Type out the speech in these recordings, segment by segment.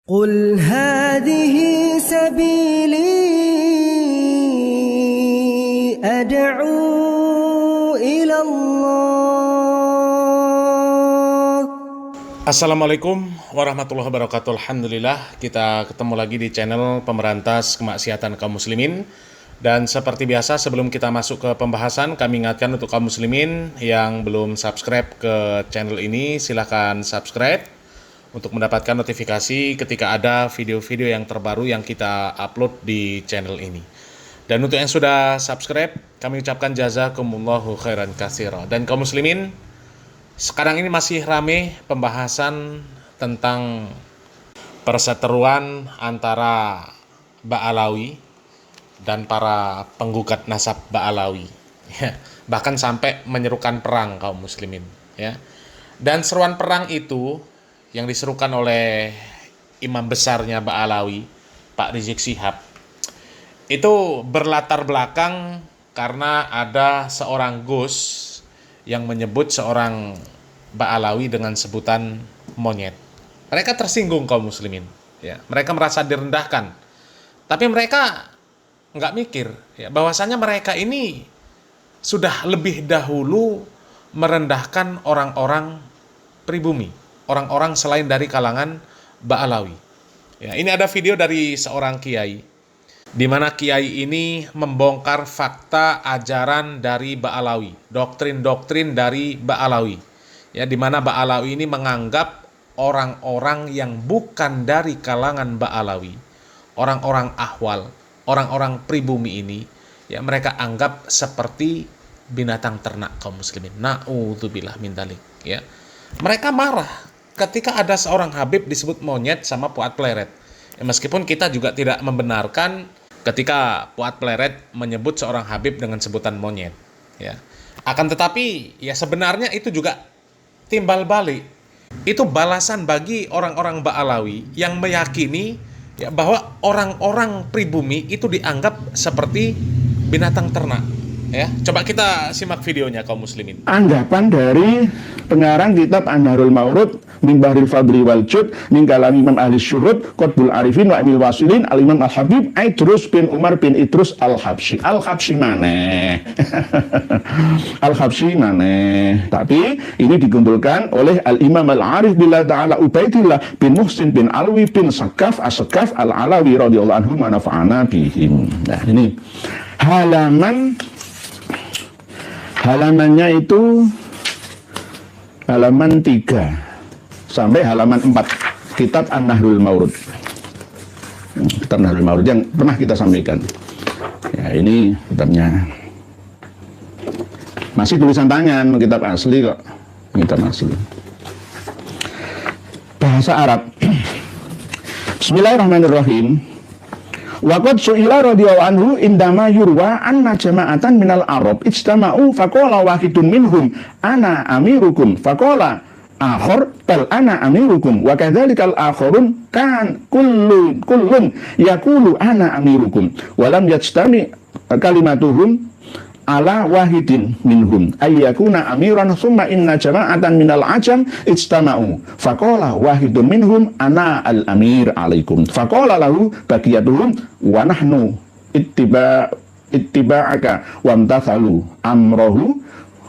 قل هذه سبيلي أدعو إلى الله. Assalamualaikum warahmatullahi wabarakatuh. Alhamdulillah, kita ketemu lagi di channel Pemberantas Kemaksiatan Kaum Muslimin. Dan seperti biasa, sebelum kita masuk ke pembahasan, kami ingatkan untuk kaum muslimin yang belum subscribe ke channel ini, silahkan subscribe untuk mendapatkan notifikasi ketika ada video-video yang terbaru yang kita upload di channel ini. Dan untuk yang sudah subscribe, kami ucapkan jazakumullahu khairan katsira. Dan kaum muslimin, sekarang ini masih rame pembahasan tentang perseteruan antara Ba'alawi dan para penggugat nasab Ba'alawi, ya, bahkan sampai menyerukan perang kaum muslimin, ya. Dan seruan perang itu yang diserukan oleh imam besarnya Ba'alawi, Pak Rizik Syihab, itu berlatar belakang karena ada seorang Gus yang menyebut seorang Ba'alawi dengan sebutan monyet. Mereka tersinggung kaum muslimin, ya. Mereka merasa direndahkan. Tapi mereka nggak mikir, ya, bahwasanya mereka ini sudah lebih dahulu merendahkan orang-orang pribumi, orang-orang selain dari kalangan Ba'alawi. Ya, ini ada video dari seorang kiai, di mana kiai ini membongkar fakta ajaran dari Ba'alawi, doktrin-doktrin dari Ba'alawi. Ya, di mana Ba'alawi ini menganggap orang-orang yang bukan dari kalangan Ba'alawi, orang-orang ahwal, orang-orang pribumi ini, ya, mereka anggap seperti binatang ternak kaum muslimin. Na'udzubillah min dzalik, ya. Mereka marah ketika ada seorang Habib disebut monyet sama Fuad Pleret. Ya, meskipun kita juga tidak membenarkan ketika Fuad Pleret menyebut seorang Habib dengan sebutan monyet, ya. Akan tetapi, ya, sebenarnya itu juga timbal balik. Itu balasan bagi orang-orang Ba'alawi yang meyakini, ya, bahwa orang-orang pribumi itu dianggap seperti binatang ternak. Ya, coba kita simak videonya kaum muslimin. Anggapan dari pengarang kitab An-Nahrul Mawrud min Bahril Fadli wal Jud min kalami Imam Ahli Syuhud Qutbul Arifin wa Amil Wasilin Al-Imam Al-Habib Idrus bin Umar bin Idrus Al-Habsyi. Al-Habsyi maneh. Al-Habsyi maneh. Tapi ini dikumpulkan oleh Al-Imam Al-Arif billah ta'ala Ubaidillah bin Muhsin bin Alwi bin Sakaf As-Sakaf Al-Alawi radhiyallahu anhu wa nafa'ana bihim. Nah, ini halamannya itu halaman 3 sampai halaman 4 kitab An-Nahrul Mawrud. Kitab An-Nahrul Mawrud yang pernah kita sampaikan. Ya, ini kitabnya. Masih tulisan tangan, kitab asli kok. Kitab asli. Bahasa Arab. Bismillahirrahmanirrahim. Waqad su'ila radhiyallahu anhu indama yurwa anna jama'atan minal Arab ijtama'u faqala wahidun minhum ana amirukum faqala akhar bal ana amirukum wa kadzalikal akharun kan kullun yaqulu ana amirukum wa lam yajtami kalimatuhum ala wahidin minhum ayyakuna amiran thumma inna jama'atan minal ajam ijtama'u faqala wahidun minhum ana al-amir alaikum faqala lahu baqiyatuhum wa nahnu ittiba'aka wa amtathalu amrahu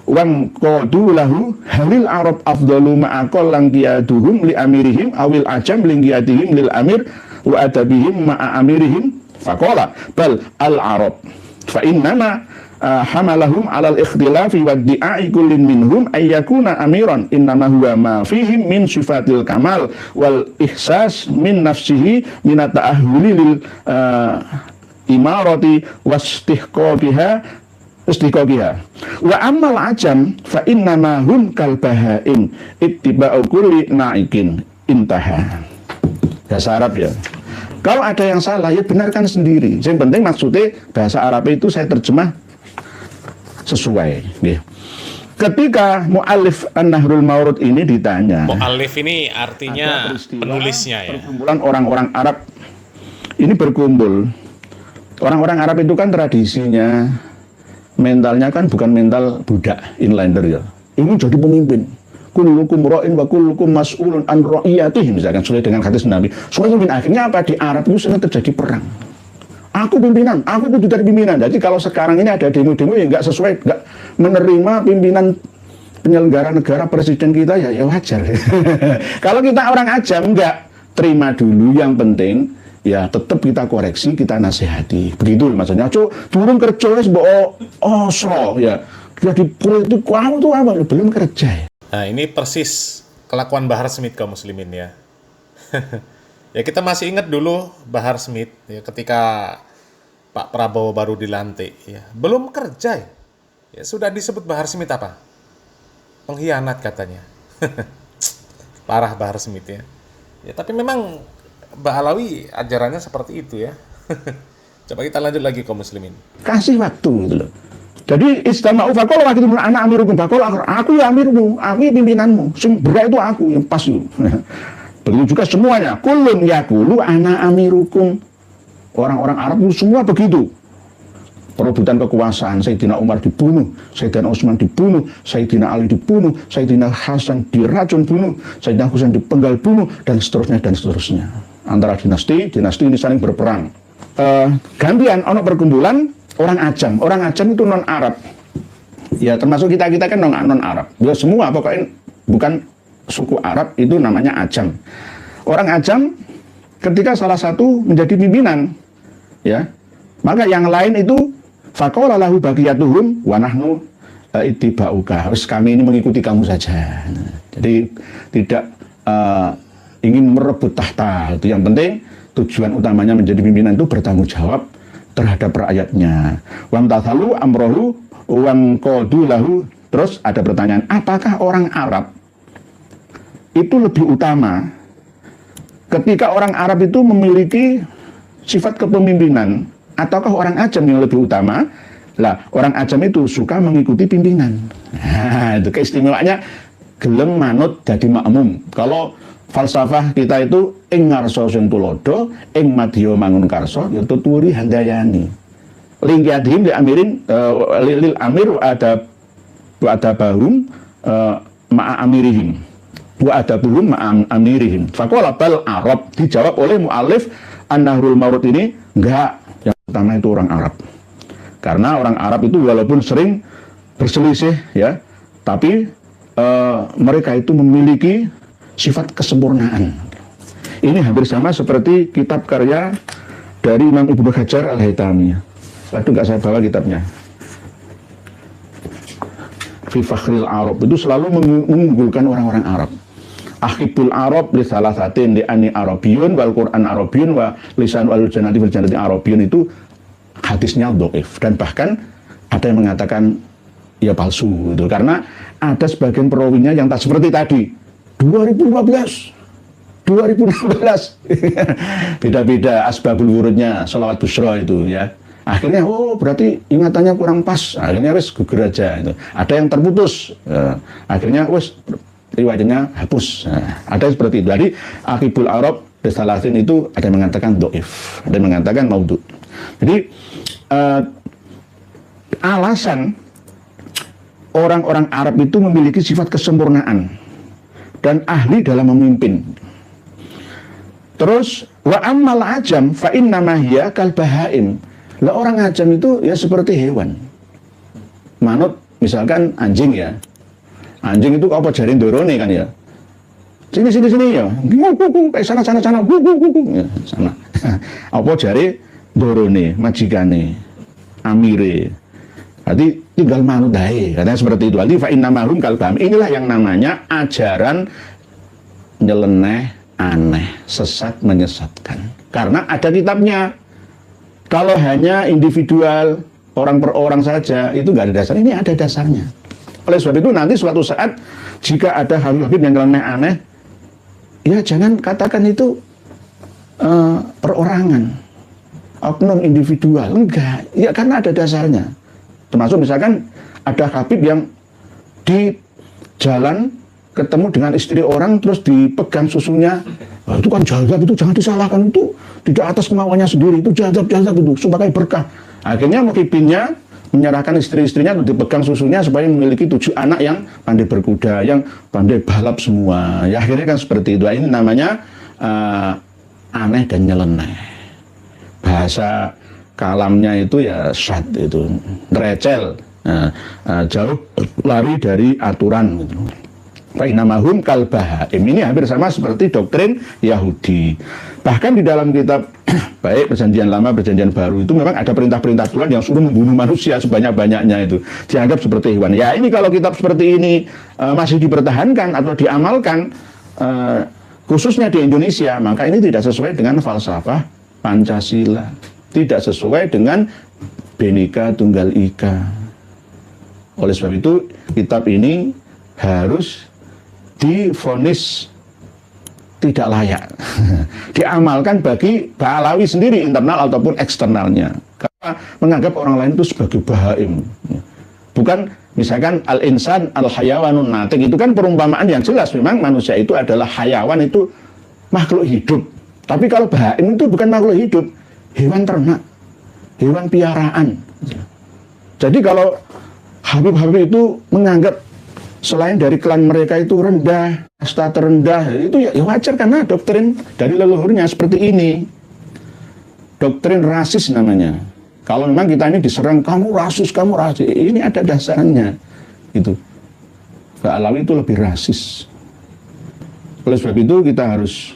wan qadu lahu halil arab afdalu ma'aqallan qiyaduhum li amirihim awil ajam li qiyadihim lil amir wa adabihim ma'a amirihim faqala bal al arab fa innama hamalahum alal ikhtilafi wa di'ai kullin minhum ayyakuna amiran innama huwa ma fihim min sifatil kamal wal ihsas min nafsihi min ta'ahuli lil imarati wastihqaqiha wa ammal ajam fa innama hum kal bahaim ittiba'u kulli na'ikin. Intaha. Bahasa Arab, ya. Kalau ada yang salah, ya benarkan sendiri. Yang penting maksudnya bahasa Arab itu saya terjemah sesuai. Ketika mu'alif An-Nahrul Mawrud ini ditanya, mu'alif ini artinya penulisnya, ya. Perkumpulan orang-orang Arab ini berkumpul. Orang-orang Arab itu kan tradisinya, mentalnya kan bukan mental budak inlander, ya. Ini jadi pemimpin. kullukum ra'in wa kullukum mas'ulun an ra'iyatihi, misalkan sesuai dengan hadis Nabi. Soalnya akhirnya apa, di Arab itu sering terjadi perang. Aku pimpinan, aku kudu dari pimpinan. Jadi kalau sekarang ini ada demo-demo yang nggak sesuai, nggak menerima pimpinan penyelenggara negara, presiden kita, ya wajar. Kalau kita orang ajam, enggak, terima dulu, yang penting ya tetap kita koreksi, kita nasihati. Begitu maksudnya. Turun kerja wis mbok osro ya. Jadi politik kamu tuh apa? Belum kerja. Nah, ini persis kelakuan Bahar Smith kaum muslimin ya. Ya, kita masih ingat dulu Bahar Smith ya, ketika Pak Prabowo baru dilantik ya. Belum kerja ya. Ya sudah disebut Bahar Smith apa? Pengkhianat katanya. Parah Bahar Smith ya. Ya, tapi memang Mbak Alawi ajarannya seperti itu ya. Coba kita lanjut lagi kaum muslimin. Kasih waktu gitu loh. Jadi istama'u faqala wa kitabul ana amirukum faqala aku ya amirmu, aku ya pimpinanmu. Sing berat itu aku yang pas itu. Begitu juga semuanya. Kullun yaqulu ana amirukum. Orang-orang Arab itu semua begitu. Perebutan kekuasaan, Sayyidina Umar dibunuh, Sayyidina Utsman dibunuh, Sayyidina Ali dibunuh, Sayyidina Hasan diracun bunuh, Sayyidina Husain dipenggal bunuh, dan seterusnya dan seterusnya. Antara dinasti ini saling berperang. Gantian ono perkumpulan orang ajam itu non Arab. Ya termasuk kita kan non Arab. Ya semua pokoknya bukan suku Arab itu namanya ajam. Orang ajam ketika salah satu menjadi pimpinan, ya maka yang lain itu faqala lahu baqiyatuhum wa nahnu ittiba'uka. Harus kami ini mengikuti kamu saja. Jadi tidak ingin merebut tahta. Itu yang penting. Tujuan utamanya menjadi pimpinan itu bertanggung jawab terhadap rakyatnya. Wam tathalu amrohu wam qadulahu. Terus ada pertanyaan, apakah orang Arab itu lebih utama ketika orang Arab itu memiliki sifat kepemimpinan, ataukah orang ajam yang lebih utama? Lah, orang ajam itu suka mengikuti pimpinan. Nah, itu keistimewaannya gelem manut dadi makmum. Kalau falsafah kita itu ing ngarsa sing tulodo, ing madya mangun karsa, ya tuturi handayani. Lingkiadhim li amirin lil amir wa ada bahum ma'a amirihim. Wa ada bahum ma'a amirihim. Faqala bal Arab, dijawab oleh muallif An-Nahrul Mawrud ini enggak, yang pertama itu orang Arab. Karena orang Arab itu walaupun sering berselisih ya, tapi mereka itu memiliki sifat kesempurnaan. Ini hampir sama seperti kitab karya dari Imam Ibnu Hajar Al-Haytami. Waduh, nggak saya bawa kitabnya. Fi Fakhril Arab, itu selalu mengunggulkan orang-orang Arab. Akhibul Arab li salasatin li ani Arabiyun wal Quran Arabiyun wa lisan wal jannati wal jannati Arabiyun, itu hadisnya dhaif, dan bahkan ada yang mengatakan ya palsu itu, karena ada sebagian perawinya yang tak seperti tadi. 2015 2016 beda-beda asbabul wurudnya sholawat busra itu ya. Akhirnya berarti ingatannya kurang pas, akhirnya wes gugur aja itu. Ada yang terputus, akhirnya wes riwayatnya hapus. Ada yang seperti itu. Jadi Akhibul Arab Risalatin itu ada yang mengatakan dhaif, ada yang mengatakan maudhu. Jadi alasan orang-orang Arab itu memiliki sifat kesempurnaan dan ahli dalam memimpin. Terus wa ammal ajam fa innama hiya kal bahaim. Lah orang ajam itu ya seperti hewan. Manut misalkan anjing ya. Anjing itu apa jari ndorone kan ya. Sini ya. Kayak sana ya, sana. Apa jari ndorone, majikane, amire. Berarti tinggal manut dae, katanya seperti itu. Jadi fa innamahum kal baham. Inilah yang namanya ajaran nyeleneh, aneh, sesat, menyesatkan. Karena ada kitabnya. Kalau hanya individual, orang per orang saja, itu nggak ada dasar. Ini ada dasarnya. Oleh sebab itu nanti suatu saat jika ada Habib yang nyeleneh aneh, ya jangan katakan itu perorangan, oknum individual. Enggak, ya karena ada dasarnya. Termasuk misalkan ada Habib yang di jalan ketemu dengan istri orang terus dipegang susunya, itu kan jazab, itu jangan disalahkan, itu tidak atas kemauannya sendiri, itu jazab itu supaya berkah. Akhirnya muhibinnya menyerahkan istri-istrinya untuk dipegang susunya supaya memiliki 7 anak yang pandai berkuda, yang pandai balap semua. Ya akhirnya kan seperti itu. Ini namanya aneh dan nyeleneh. Bahasa kalamnya itu ya syad, itu recel, jauh lari dari aturan gitu. Fainamahum kalbahaim, ini hampir sama seperti doktrin Yahudi. Bahkan di dalam kitab baik perjanjian lama, perjanjian baru itu memang ada perintah-perintah Tuhan yang suruh membunuh manusia sebanyak-banyaknya, itu dianggap seperti hewan. Ya ini kalau kitab seperti ini masih dipertahankan atau diamalkan khususnya di Indonesia, maka ini tidak sesuai dengan falsafah Pancasila, tidak sesuai dengan Bhinneka Tunggal Ika. Oleh sebab itu kitab ini harus divonis tidak layak diamalkan bagi Ba'alawi sendiri, internal ataupun eksternalnya, karena menganggap orang lain itu sebagai bahaim. Bukan misalkan al-insan al-hayawanun natik, itu kan perumpamaan yang jelas, memang manusia itu adalah hayawan, itu makhluk hidup. Tapi kalau bahaim itu bukan makhluk hidup, hewan ternak, hewan piaraan. Jadi kalau Habib-habib itu menganggap selain dari klan mereka itu rendah, kasta terendah, itu ya wajar karena doktrin dari leluhurnya seperti ini. Doktrin rasis namanya. Kalau memang kita ini diserang, kamu rasis, ini ada dasarnya. Gitu. Ba'alawi itu lebih rasis. Oleh sebab itu kita harus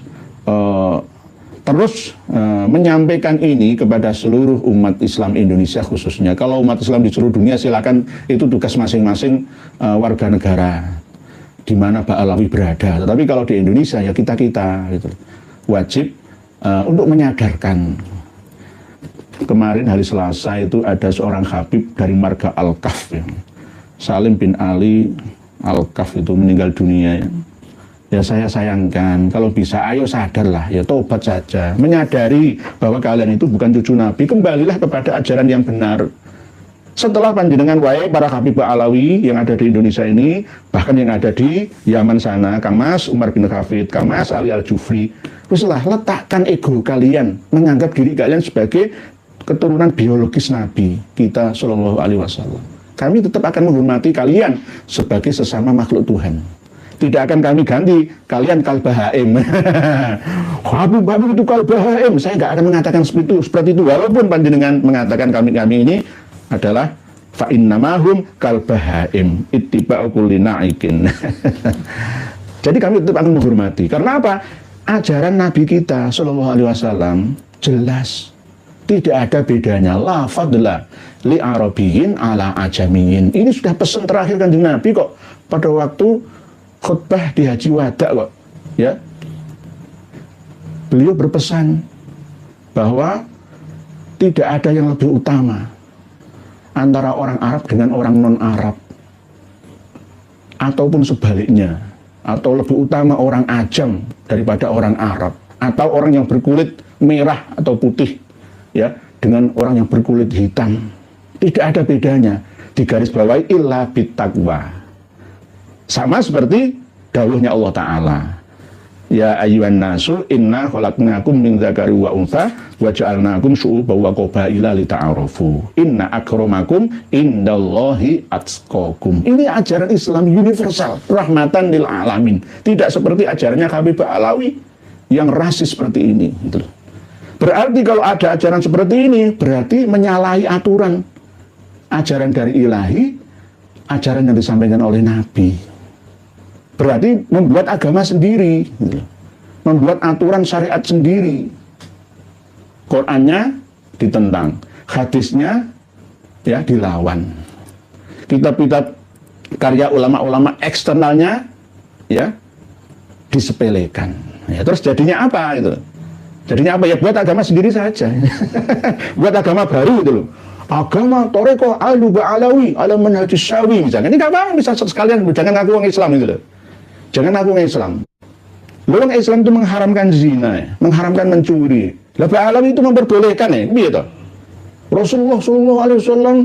terus menyampaikan ini kepada seluruh umat Islam Indonesia khususnya. Kalau umat Islam di seluruh dunia silakan, itu tugas masing-masing warga negara di mana Ba'alawi berada. Tetapi kalau di Indonesia ya kita gitu, wajib untuk menyadarkan. Kemarin hari Selasa itu ada seorang Habib dari marga Al-Kaf, ya. Salim bin Ali Al-Kaf itu meninggal dunia, ya. Ya saya sayangkan, kalau bisa ayo sadarlah, ya tobat saja, menyadari bahwa kalian itu bukan cucu Nabi, kembalilah kepada ajaran yang benar. Setelah panjenengan wae para Habib Ba'alawi yang ada di Indonesia ini, bahkan yang ada di Yaman sana, Kang Mas Umar bin Hafid, Kang Mas Ali Al-Jufri, teruslah letakkan ego kalian, menganggap diri kalian sebagai keturunan biologis Nabi kita Shallallahu Alaihi Wasallam. Kami tetap akan menghormati kalian sebagai sesama makhluk Tuhan. Tidak akan kami ganti kalian kalbahaim. Habib itu kalbahaim. Saya nggak akan mengatakan seperti itu. Walaupun panjenengan mengatakan kami ini adalah fa'innamahum kalbahaim ittiba'u kulli na'ikin. Jadi kami tetap akan menghormati. Karena apa? Ajaran Nabi kita Shallallahu Alaihi Wasallam jelas. Tidak ada bedanya. La fadla li arabiyin ala ajamiyin. Ini sudah pesan terakhir kan di Nabi kok. Pada waktu khutbah di Haji Wada kok, ya. Beliau berpesan bahwa tidak ada yang lebih utama antara orang Arab dengan orang non-Arab, ataupun sebaliknya, atau lebih utama orang Ajam daripada orang Arab, atau orang yang berkulit merah atau putih, ya, dengan orang yang berkulit hitam. Tidak ada bedanya. Digarisbawahi illa bittaqwa. Sama seperti dawuhnya Allah Ta'ala, ya ayyuhan nasu inna khalaqnakum min dzakari wa untha wa ja'alnakum syu'uban wa qabaila lita'arafu inna akramakum indallahi atqakum. Ini ajaran Islam universal, rahmatan lil alamin. Tidak seperti ajarannya Habib Ba'alawi yang rasis seperti ini, gitu. Berarti kalau ada ajaran seperti ini, berarti menyalahi aturan ajaran dari ilahi, ajaran yang disampaikan oleh Nabi. Berarti membuat agama sendiri, membuat aturan syariat sendiri. Qurannya ditentang, hadisnya ya dilawan. Kitab-kitab karya ulama-ulama eksternalnya ya disepelekan. Ya, terus jadinya apa itu? Jadinya apa? Ya buat agama sendiri saja. Buat agama baru itu loh. Agama Toreko Al-Ba'alawi ala manhajus syawi misalnya. Ini nggak apa-apa, bisa sekalian, jangan ngaku orang Islam itu loh. Jangan ngaku orang Islam. Orang Islam itu mengharamkan zina, ya, mengharamkan mencuri. Lah Ba'alawi itu memperbolehkan ya, gitu. Rasulullah Shallallahu Alaihi Wasallam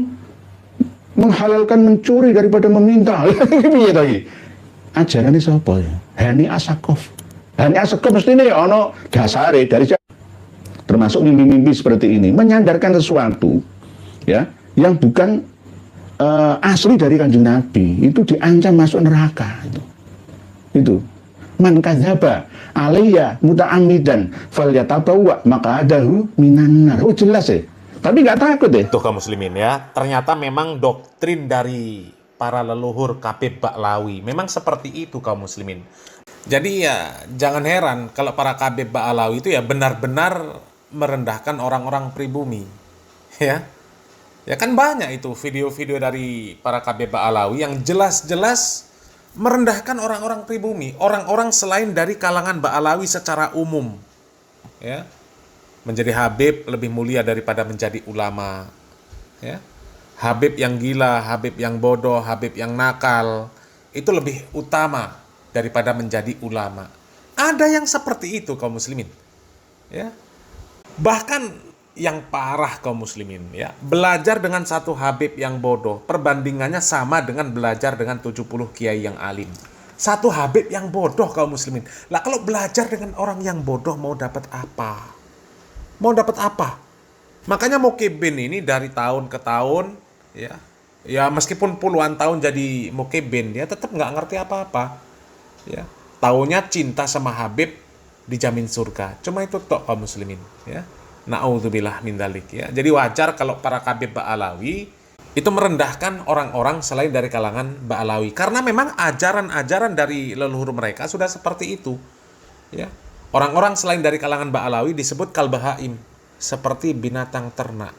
menghalalkan mencuri daripada meminta. Gitu. Ajaran ini siapa ya? Hani Asakov. Hani Asakov mesti ini ono dasare dari siapa? Termasuk mimpi-mimpi seperti ini, menyandarkan sesuatu ya yang bukan asli dari Kanjeng Nabi itu diancam masuk neraka. Itu man kadzaba alayya muta'ammidan falyatabawwa maq'adahu minan nar. Oh jelas ya. Tapi nggak takut ya. Tuh kaum muslimin ya, ternyata memang doktrin dari para leluhur Kabib Ba'alawi memang seperti itu kaum muslimin. Jadi ya jangan heran kalau para Kabib Ba'alawi itu ya benar-benar merendahkan orang-orang pribumi. Ya. Ya kan banyak itu video-video dari para Kabib Ba'alawi yang jelas-jelas merendahkan orang-orang pribumi, orang-orang selain dari kalangan Ba'alawi secara umum. Ya. Menjadi Habib lebih mulia daripada menjadi ulama. Ya. Habib yang gila, Habib yang bodoh, Habib yang nakal, itu lebih utama daripada menjadi ulama. Ada yang seperti itu kaum muslimin. Ya. Bahkan yang parah kaum muslimin, ya, belajar dengan satu Habib yang bodoh, perbandingannya sama dengan belajar dengan 70 kiai yang alim. Satu Habib yang bodoh kaum muslimin. Lah kalau belajar dengan orang yang bodoh mau dapat apa? Mau dapat apa? Makanya Mukibin ini dari tahun ke tahun, ya meskipun puluhan tahun jadi Mukibin, dia tetap nggak ngerti apa-apa. Ya, taunya cinta sama Habib dijamin surga. Cuma itu tok kaum muslimin. Ya, na'udzubillah min dzalik. Ya, jadi wajar kalau para Kabib Ba'alawi itu merendahkan orang-orang selain dari kalangan Ba'alawi, karena memang ajaran-ajaran dari leluhur mereka sudah seperti itu. Ya. Orang-orang selain dari kalangan Ba'alawi disebut kalbahaim, seperti binatang ternak.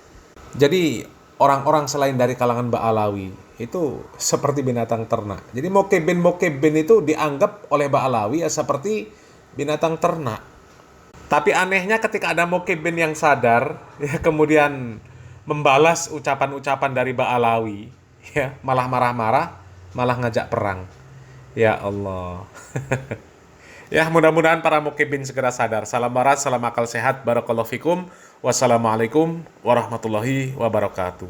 Jadi orang-orang selain dari kalangan Ba'alawi itu seperti binatang ternak. Jadi Mukibin itu dianggap oleh Ba'alawi ya seperti binatang ternak. Tapi anehnya ketika ada Mukibin yang sadar, ya kemudian membalas ucapan-ucapan dari Ba'alawi, ya malah marah-marah, malah ngajak perang. Ya Allah. Ya, mudah-mudahan para Mukibin segera sadar. Salam waras, salam akal sehat, barakallahu fikum. Wassalamualaikum warahmatullahi wabarakatuh.